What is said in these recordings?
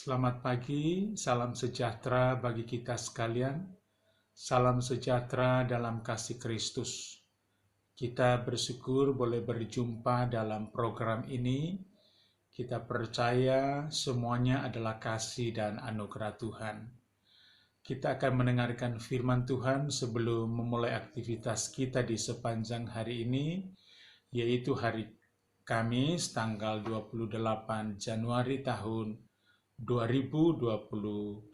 Selamat pagi, salam sejahtera bagi kita sekalian. Salam sejahtera dalam kasih Kristus. Kita bersyukur boleh berjumpa dalam program ini. Kita percaya semuanya adalah kasih dan anugerah Tuhan. Kita akan mendengarkan firman Tuhan sebelum memulai aktivitas kita di sepanjang hari ini, yaitu hari Kamis tanggal 28 Januari tahun 2021.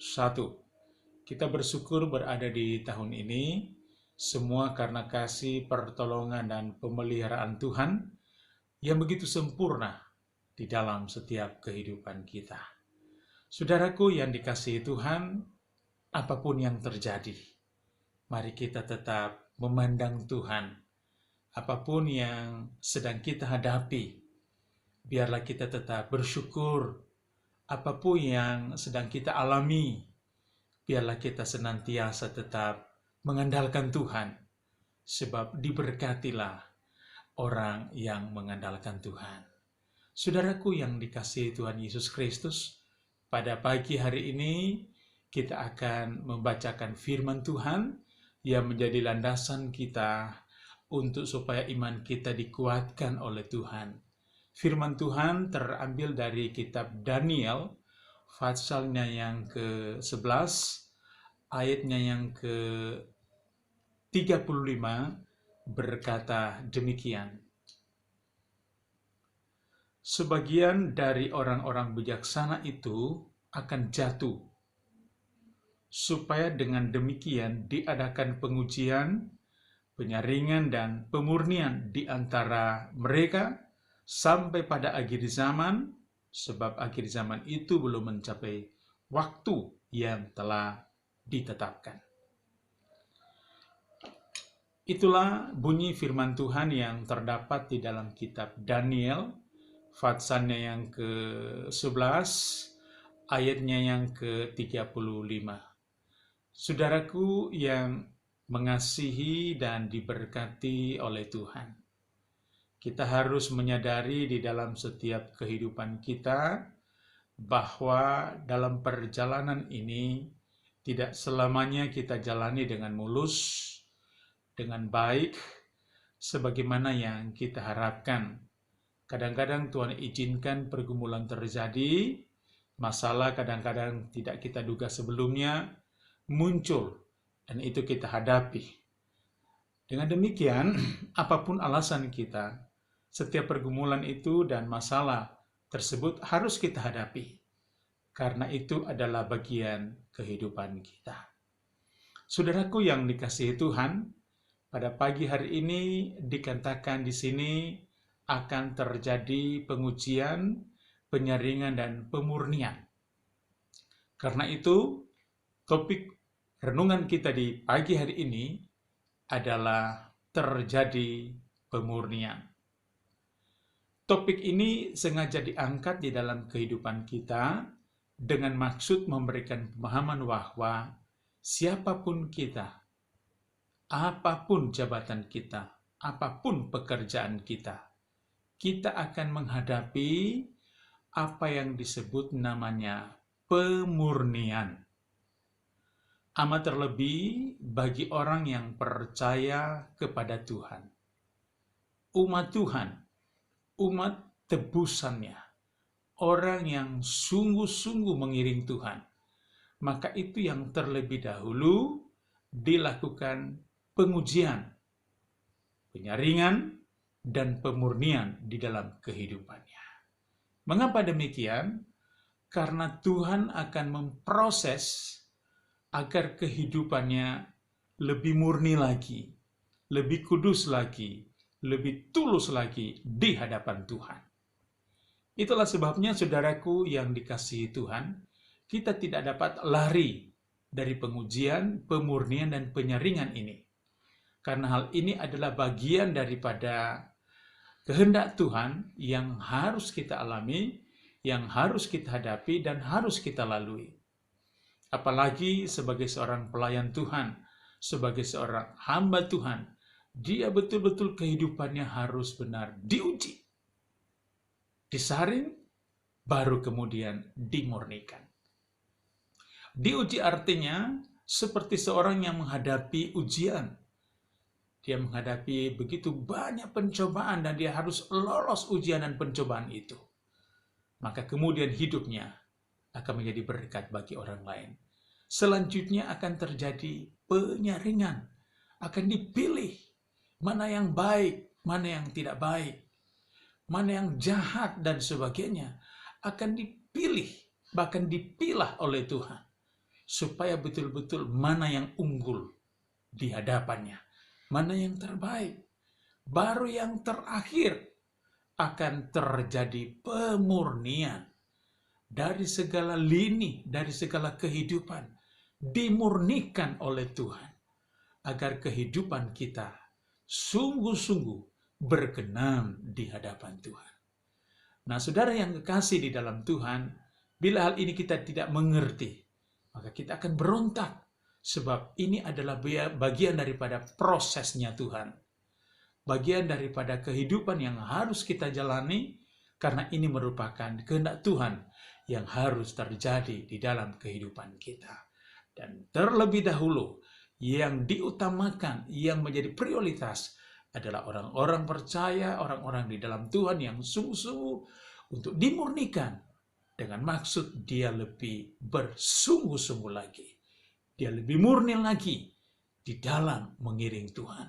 Kita bersyukur berada di tahun ini, semua karena kasih, pertolongan, dan pemeliharaan Tuhan yang begitu sempurna di dalam setiap kehidupan kita. Saudaraku yang dikasihi Tuhan, apapun yang terjadi, mari kita tetap memandang Tuhan. Apapun yang sedang kita hadapi, biarlah kita tetap bersyukur. Apapun yang sedang kita alami, biarlah kita senantiasa tetap mengandalkan Tuhan, sebab diberkatilah orang yang mengandalkan Tuhan. Saudaraku yang dikasihi Tuhan Yesus Kristus, pada pagi hari ini kita akan membacakan firman Tuhan yang menjadi landasan kita untuk supaya iman kita dikuatkan oleh Tuhan. Firman Tuhan terambil dari kitab Daniel, pasalnya yang ke-11, ayatnya yang ke-35, berkata demikian. Sebagian dari orang-orang bijaksana itu akan jatuh, supaya dengan demikian diadakan pengujian, penyaringan, dan pemurnian di antara mereka, sampai pada akhir zaman, sebab akhir zaman itu belum mencapai waktu yang telah ditetapkan. Itulah bunyi firman Tuhan yang terdapat di dalam kitab Daniel, pasalnya yang ke-11, ayatnya yang ke-35. Saudaraku yang mengasihi dan diberkati oleh Tuhan, kita harus menyadari di dalam setiap kehidupan kita bahwa dalam perjalanan ini tidak selamanya kita jalani dengan mulus, dengan baik, sebagaimana yang kita harapkan. Kadang-kadang Tuhan izinkan pergumulan terjadi, masalah kadang-kadang tidak kita duga sebelumnya muncul, dan itu kita hadapi. Dengan demikian, apapun alasan kita, setiap pergumulan itu dan masalah tersebut harus kita hadapi, karena itu adalah bagian kehidupan kita. Saudaraku yang dikasihi Tuhan, pada pagi hari ini dikatakan di sini akan terjadi pengujian, penyaringan, dan pemurnian. Karena itu, topik renungan kita di pagi hari ini adalah terjadi pemurnian. Topik ini sengaja diangkat di dalam kehidupan kita dengan maksud memberikan pemahaman bahwa siapapun kita, apapun jabatan kita, apapun pekerjaan kita, kita akan menghadapi apa yang disebut namanya pemurnian. Amat terlebih bagi orang yang percaya kepada Tuhan. Umat Tuhan, umat tebusannya, orang yang sungguh-sungguh mengiring Tuhan, maka itu yang terlebih dahulu dilakukan pengujian, penyaringan, dan pemurnian di dalam kehidupannya. Mengapa demikian? Karena Tuhan akan memproses agar kehidupannya lebih murni lagi, lebih kudus lagi, lebih tulus lagi di hadapan Tuhan. Itulah sebabnya saudaraku yang dikasihi Tuhan, kita tidak dapat lari dari pengujian, pemurnian, dan penyaringan ini. Karena hal ini adalah bagian daripada kehendak Tuhan yang harus kita alami, yang harus kita hadapi, dan harus kita lalui. Apalagi sebagai seorang pelayan Tuhan, sebagai seorang hamba Tuhan, dia betul-betul kehidupannya harus benar diuji, disaring, baru kemudian dimurnikan. Diuji artinya seperti seorang yang menghadapi ujian. Dia menghadapi begitu banyak pencobaan dan dia harus lolos ujian dan pencobaan itu. Maka kemudian hidupnya akan menjadi berkat bagi orang lain. Selanjutnya akan terjadi penyaringan. Akan dipilih mana yang baik, mana yang tidak baik, mana yang jahat dan sebagainya. Akan dipilih, bahkan dipilah oleh Tuhan. Supaya betul-betul mana yang unggul di hadapannya. Mana yang terbaik. Baru yang terakhir akan terjadi pemurnian. Dari segala lini, dari segala kehidupan. Dimurnikan oleh Tuhan. Agar kehidupan kita sungguh-sungguh berkenan di hadapan Tuhan. Nah, saudara yang kekasih di dalam Tuhan, bila hal ini kita tidak mengerti, maka kita akan berontak. Sebab ini adalah bagian daripada prosesnya Tuhan. Bagian daripada kehidupan yang harus kita jalani, karena ini merupakan kehendak Tuhan yang harus terjadi di dalam kehidupan kita. Dan terlebih dahulu, yang diutamakan, yang menjadi prioritas adalah orang-orang percaya, orang-orang di dalam Tuhan yang sungguh-sungguh untuk dimurnikan dengan maksud dia lebih bersungguh-sungguh lagi. Dia lebih murni lagi di dalam mengiring Tuhan.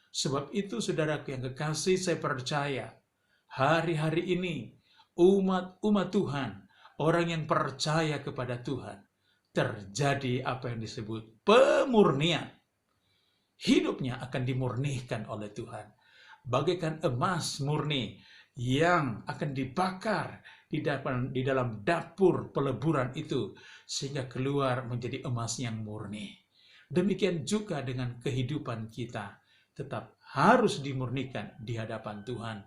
Sebab itu saudaraku yang kekasih, saya percaya hari-hari ini umat Tuhan, orang yang percaya kepada Tuhan, terjadi apa yang disebut pemurnian. Hidupnya akan dimurnikan oleh Tuhan. Bagaikan emas murni yang akan dibakar di dalam dapur peleburan itu, sehingga keluar menjadi emas yang murni. Demikian juga dengan kehidupan kita, tetap harus dimurnikan di hadapan Tuhan.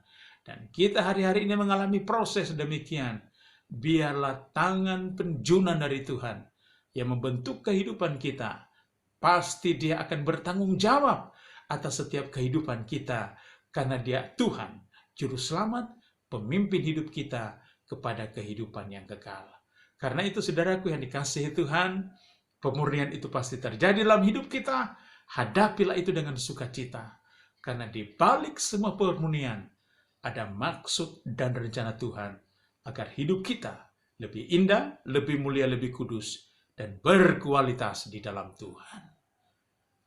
Dan kita hari-hari ini mengalami proses demikian. Biarlah tangan penjunan dari Tuhan yang membentuk kehidupan kita, pasti dia akan bertanggung jawab atas setiap kehidupan kita, karena dia Tuhan, Juru Selamat, pemimpin hidup kita kepada kehidupan yang kekal. Karena itu saudaraku yang dikasihi Tuhan, pemurnian itu pasti terjadi dalam hidup kita. Hadapilah itu dengan sukacita. Karena di balik semua pemurnian, ada maksud dan rencana Tuhan, agar hidup kita lebih indah, lebih mulia, lebih kudus, dan berkualitas di dalam Tuhan.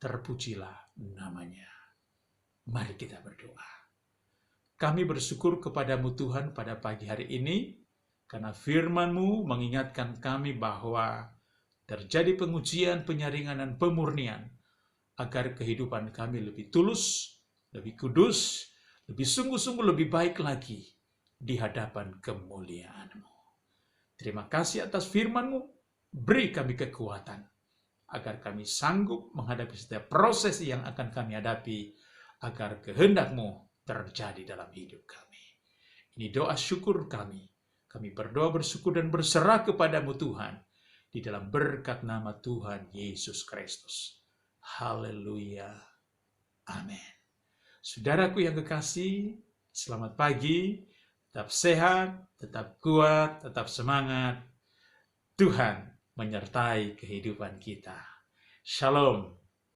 Terpujilah namanya. Mari kita berdoa. Kami bersyukur kepadamu Tuhan pada pagi hari ini, karena firman-Mu mengingatkan kami bahwa terjadi pengujian, penyaringan, dan pemurnian, agar kehidupan kami lebih tulus, lebih kudus, lebih sungguh-sungguh lebih baik lagi di hadapan kemuliaan-Mu. Terima kasih atas firman-Mu, beri kami kekuatan, agar kami sanggup menghadapi setiap proses yang akan kami hadapi, agar kehendak-Mu terjadi dalam hidup kami. Ini doa syukur kami. Kami berdoa, bersyukur, dan berserah kepadamu Tuhan, di dalam berkat nama Tuhan Yesus Kristus. Haleluya. Amin. Saudaraku yang kekasih, selamat pagi. Tetap sehat, tetap kuat, tetap semangat. Tuhan menyertai kehidupan kita. Shalom.